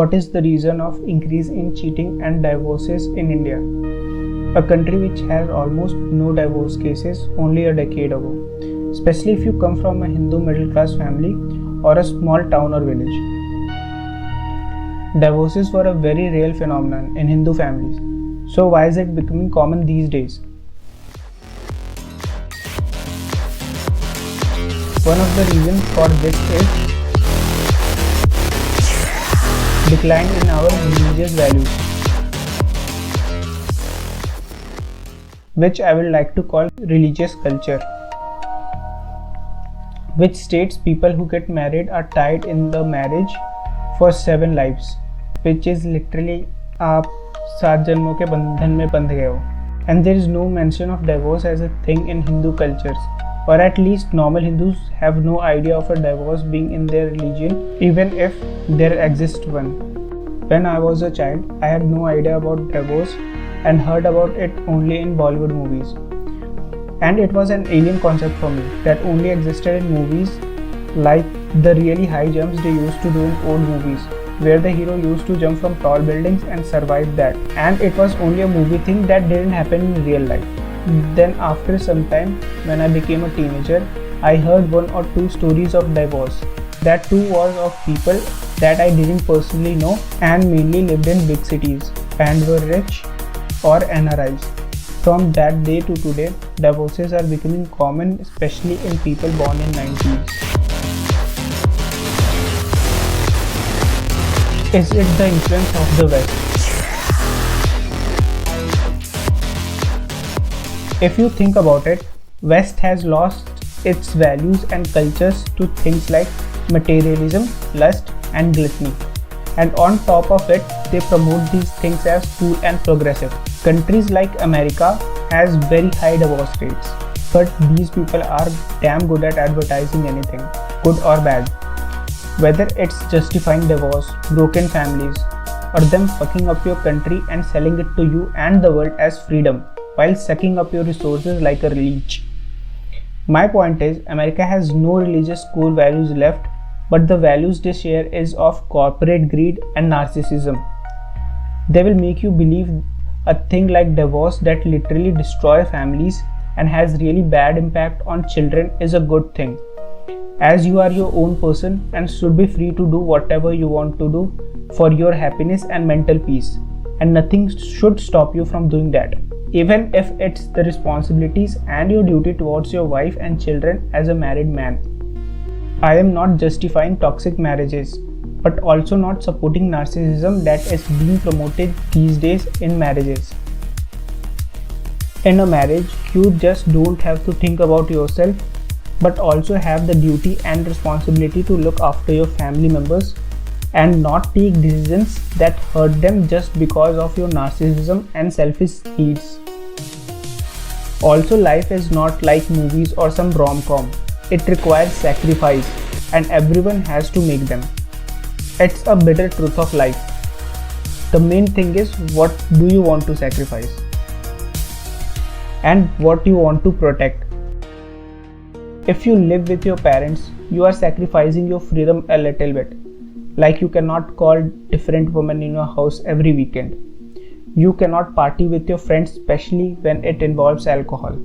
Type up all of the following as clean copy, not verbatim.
What is the reason of increase in cheating and divorces in India? A country which has almost no divorce cases only a decade ago, especially if you come from a Hindu middle class family or a small town or village. Divorces were a very real phenomenon in Hindu families. So why is it becoming common these days? One of the reasons for this is decline in our religious values, which I would like to call religious culture, which states people who get married are tied in the marriage for 7 lives, which is literally आप 7 जन्मों के बंधन में बंध गए हो. And there is no mention of divorce as a thing in Hindu cultures, or at least normal Hindus have no idea of a divorce being in their religion, even if there exists one. When I was a child, I had no idea about divorce and heard about it only in Bollywood movies. And it was an alien concept for me that only existed in movies like the really high jumps they used to do in old movies, where the hero used to jump from tall buildings and survive that. And it was only a movie thing that didn't happen in real life. Then after some time, when I became a teenager, I heard 1 or 2 stories of divorce. That too was of people that I didn't personally know and mainly lived in big cities and were rich or NRIs. From that day to today, divorces are becoming common, especially in people born in 90s. Is it the influence of the West? If you think about it, West has lost its values and cultures to things like materialism, lust and gluttony. And on top of it, they promote these things as cool and progressive. Countries like America has very high divorce rates, but these people are damn good at advertising anything, good or bad. Whether it's justifying divorce, broken families, or them fucking up your country and selling it to you and the world as freedom, while sucking up your resources like a leech. My point is, America has no religious core values left, but the values they share is of corporate greed and narcissism. They will make you believe a thing like divorce that literally destroys families and has really bad impact on children is a good thing, as you are your own person and should be free to do whatever you want to do for your happiness and mental peace, and nothing should stop you from doing that, even if it's the responsibilities and your duty towards your wife and children as a married man. I am not justifying toxic marriages, but also not supporting narcissism that is being promoted these days in marriages. In a marriage, you just don't have to think about yourself, but also have the duty and responsibility to look after your family members and not take decisions that hurt them just because of your narcissism and selfish needs. Also, life is not like movies or some rom-com. It requires sacrifice, and everyone has to make them. It's a bitter truth of life. The main thing is, what do you want to sacrifice? And what you want to protect. If you live with your parents, you are sacrificing your freedom a little bit. Like you cannot call different women in your house every weekend. You cannot party with your friends, especially when it involves alcohol.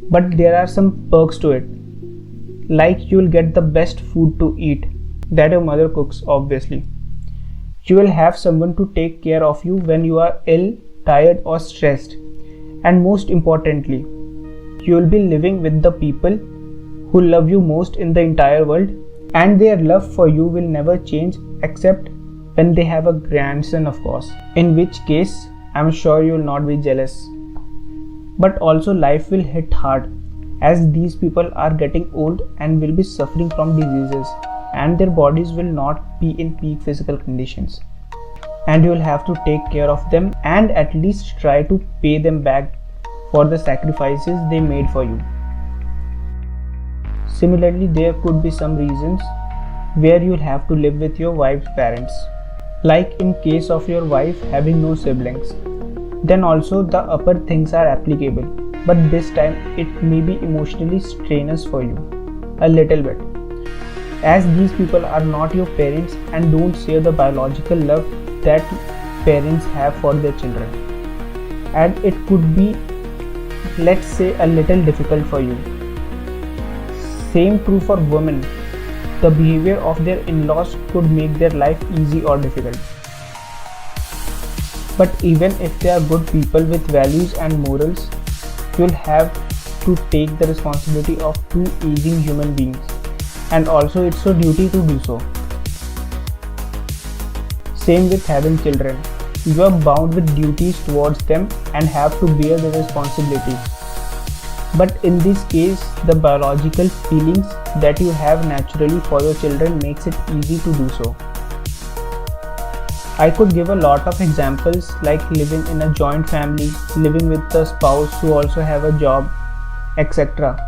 But there are some perks to it. Like you'll get the best food to eat that your mother cooks, obviously. You will have someone to take care of you when you are ill, tired or stressed. And most importantly, you will be living with the people who love you most in the entire world, and their love for you will never change except when they have a grandson, of course, in which case I'm sure you will not be jealous. But also life will hit hard, as these people are getting old and will be suffering from diseases, and their bodies will not be in peak physical conditions, and you will have to take care of them and at least try to pay them back for the sacrifices they made for you. Similarly, there could be some reasons where you'll have to live with your wife's parents, like in case of your wife having no siblings. Then also the upper things are applicable, but this time it may be emotionally strenuous for you, a little bit. as these people are not your parents and don't share the biological love that parents have for their children. And it could be, let's say, a little difficult for you. Same true for women. The behavior of their in-laws could make their life easy or difficult. But even if they are good people with values and morals, you'll have to take the responsibility of two aging human beings, and also it's your duty to do so. Same with having children. You are bound with duties towards them and have to bear the responsibilities. But in this case, the biological feelings that you have naturally for your children makes it easy to do so. I could give a lot of examples like living in a joint family, living with a spouse who also have a job, etc.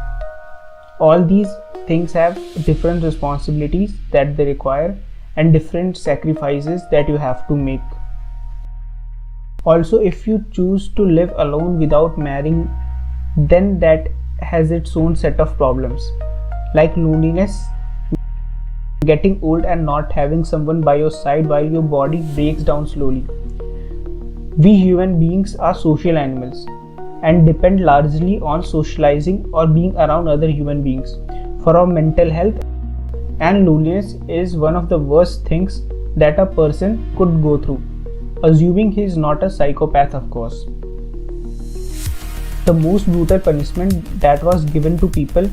All these things have different responsibilities that they require and different sacrifices that you have to make. Also, if you choose to live alone without marrying, then that has its own set of problems, like loneliness, getting old and not having someone by your side while your body breaks down slowly. We human beings are social animals and depend largely on socializing or being around other human beings for our mental health, and loneliness is one of the worst things that a person could go through, assuming he is not a psychopath, of course. The most brutal punishment that was given to people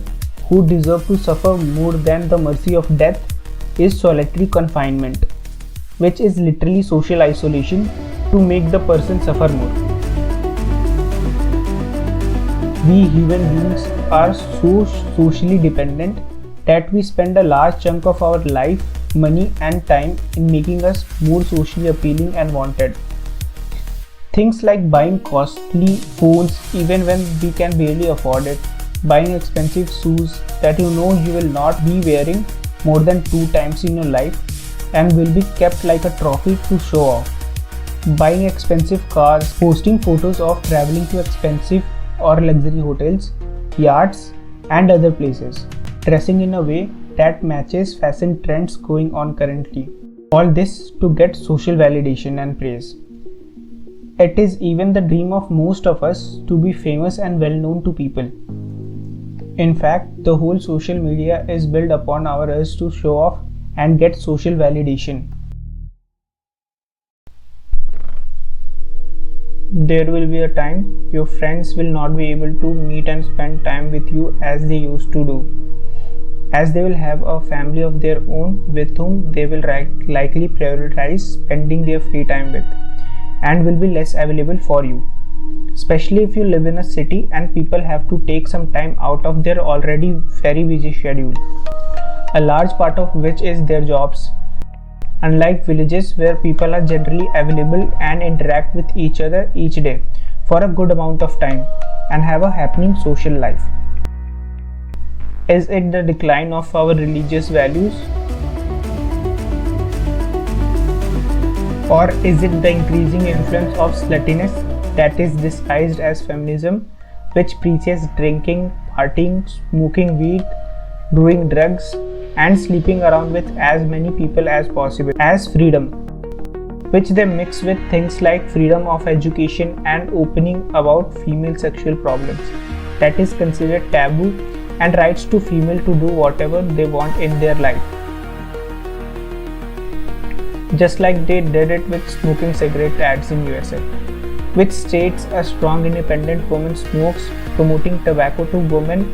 who deserve to suffer more than the mercy of death is solitary confinement, which is literally social isolation to make the person suffer more. We human beings are so socially dependent that we spend a large chunk of our life, money and time in making us more socially appealing and wanted. Things like buying costly phones even when we can barely afford it, buying expensive shoes that you know you will not be wearing more than 2 times in your life and will be kept like a trophy to show off, buying expensive cars, posting photos of traveling to expensive or luxury hotels, yachts and other places, dressing in a way that matches fashion trends going on currently. All this to get social validation and praise. It is even the dream of most of us to be famous and well known to people. In fact, the whole social media is built upon our urge to show off and get social validation. There will be a time your friends will not be able to meet and spend time with you as they used to do, as they will have a family of their own with whom they will likely prioritize spending their free time with, and will be less available for you, especially if you live in a city and people have to take some time out of their already very busy schedule, a large part of which is their jobs. Unlike villages where people are generally available and interact with each other each day for a good amount of time and have a happening social life. Is it the decline of our religious values? Or is it the increasing influence of sluttiness that is disguised as feminism, which preaches drinking, partying, smoking weed, doing drugs, and sleeping around with as many people as possible as freedom, which they mix with things like freedom of education and opening about female sexual problems that is considered taboo, and rights to female to do whatever they want in their life, just like they did it with smoking cigarette ads in USA, which states a strong independent woman smokes, promoting tobacco to women.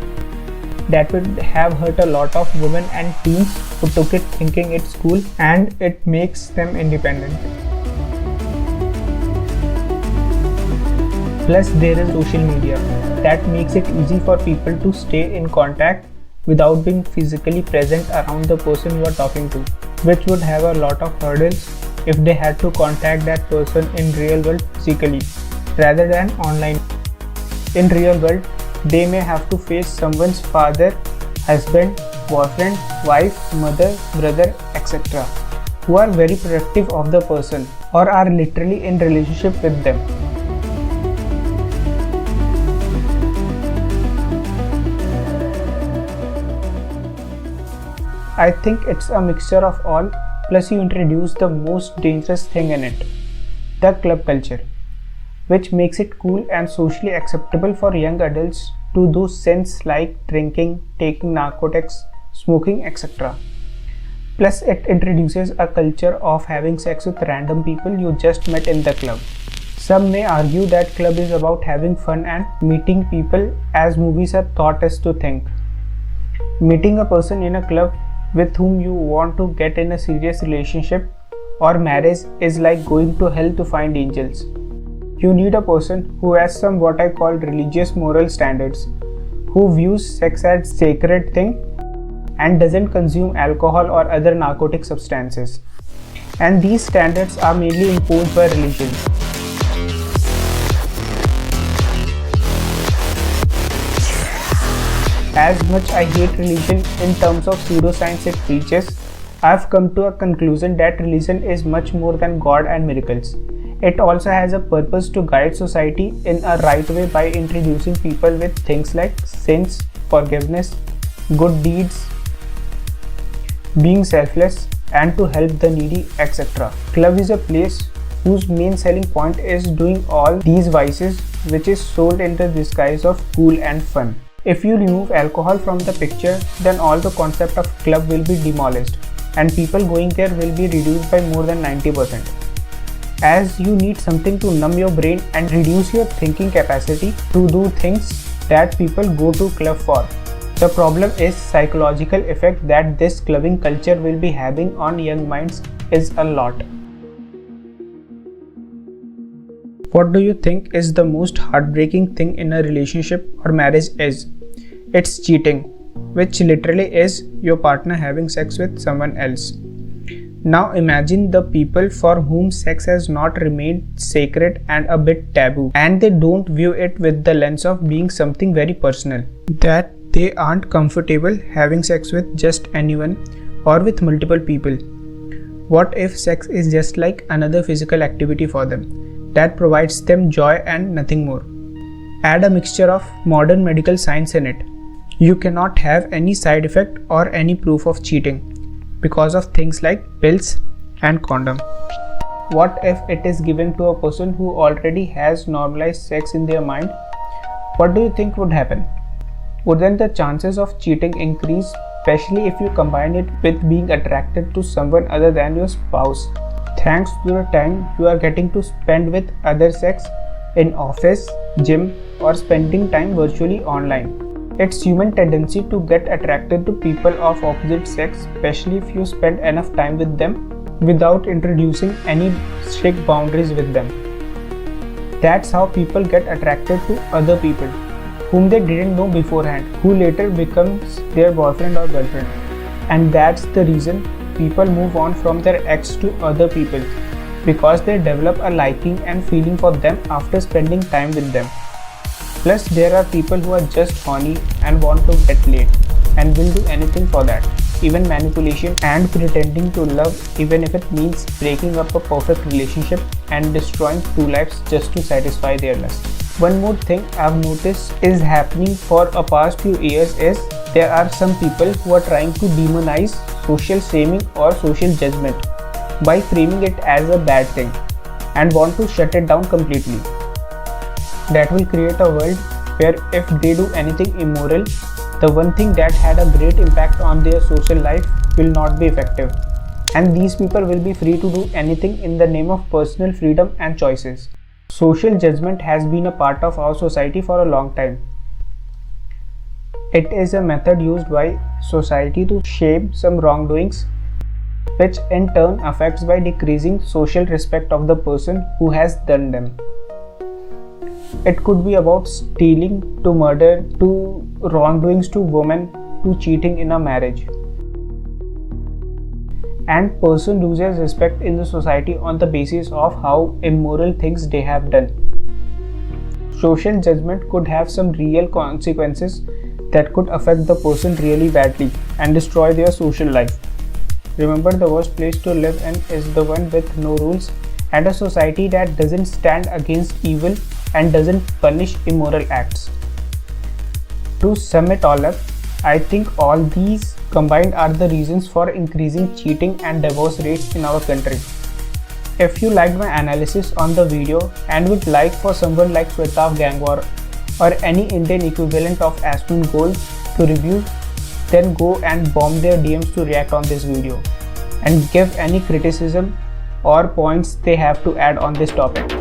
That would have hurt a lot of women and teens who took it thinking it's cool and it makes them independent. Plus, there is social media that makes it easy for people to stay in contact without being physically present around the person you are talking to, which would have a lot of hurdles if they had to contact that person in real world physically rather than online. In real world, they may have to face someone's father, husband, boyfriend, wife, mother, brother, etc. who are very protective of the person or are literally in relationship with them. I think it's a mixture of all, plus you introduce the most dangerous thing in it, the club culture, which makes it cool and socially acceptable for young adults to do sins like drinking, taking narcotics, smoking, etc. Plus, it introduces a culture of having sex with random people you just met in the club. Some may argue that club is about having fun and meeting people as movies are taught us to think. Meeting a person in a club with whom you want to get in a serious relationship or marriage is like going to hell to find angels. You need a person who has some what I call religious moral standards, who views sex as sacred thing and doesn't consume alcohol or other narcotic substances. And these standards are mainly imposed by religion. As much I hate religion in terms of pseudoscience it preaches, I've come to a conclusion that religion is much more than God and miracles. It also has a purpose to guide society in a right way by introducing people with things like sins, forgiveness, good deeds, being selfless, and to help the needy, etc. Club is a place whose main selling point is doing all these vices, which is sold in the disguise of cool and fun. If you remove alcohol from the picture, then all the concept of club will be demolished and people going there will be reduced by more than 90%. As you need something to numb your brain and reduce your thinking capacity to do things that people go to club for. The problem is psychological effect that this clubbing culture will be having on young minds is a lot. What do you think is the most heartbreaking thing in a relationship or marriage is? It's cheating, which literally is your partner having sex with someone else. Now imagine the people for whom sex has not remained sacred and a bit taboo, and they don't view it with the lens of being something very personal. That they aren't comfortable having sex with just anyone or with multiple people. What if sex is just like another physical activity for them that provides them joy and nothing more? Add a mixture of modern medical science in it. You cannot have any side effect or any proof of cheating because of things like pills and condom. What if it is given to a person who already has normalized sex in their mind? What do you think would happen? Wouldn't the chances of cheating increase, especially if you combine it with being attracted to someone other than your spouse? Thanks to the time you are getting to spend with other sex in office, gym, or spending time virtually online. It's human tendency to get attracted to people of opposite sex, especially if you spend enough time with them without introducing any strict boundaries with them. That's how people get attracted to other people whom they didn't know beforehand, who later becomes their boyfriend or girlfriend. And that's the reason people move on from their ex to other people, because they develop a liking and feeling for them after spending time with them. Plus, there are people who are just horny and want to get laid and will do anything for that, even manipulation and pretending to love, even if it means breaking up a perfect relationship and destroying two lives just to satisfy their lust. One more thing I've noticed is happening for a past few years is there are some people who are trying to demonize social shaming or social judgment by framing it as a bad thing and want to shut it down completely. That will create a world where if they do anything immoral, the one thing that had a great impact on their social life will not be effective, and these people will be free to do anything in the name of personal freedom and choices. Social judgment has been a part of our society for a long time. It is a method used by society to shame some wrongdoings, which in turn affects by decreasing social respect of the person who has done them. It could be about stealing to murder to wrongdoings to women to cheating in a marriage. And person loses respect in the society on the basis of how immoral things they have done. Social judgment could have some real consequences that could affect the person really badly and destroy their social life. Remember, the worst place to live in is the one with no rules and a society that doesn't stand against evil and doesn't punish immoral acts. To sum it all up, I think all these combined are the reasons for increasing cheating and divorce rates in our country. If you liked my analysis on the video and would like for someone like Swetav Gangwar or any Indian equivalent of Aspen Gold to review, then go and bomb their DMs to react on this video and give any criticism or points they have to add on this topic.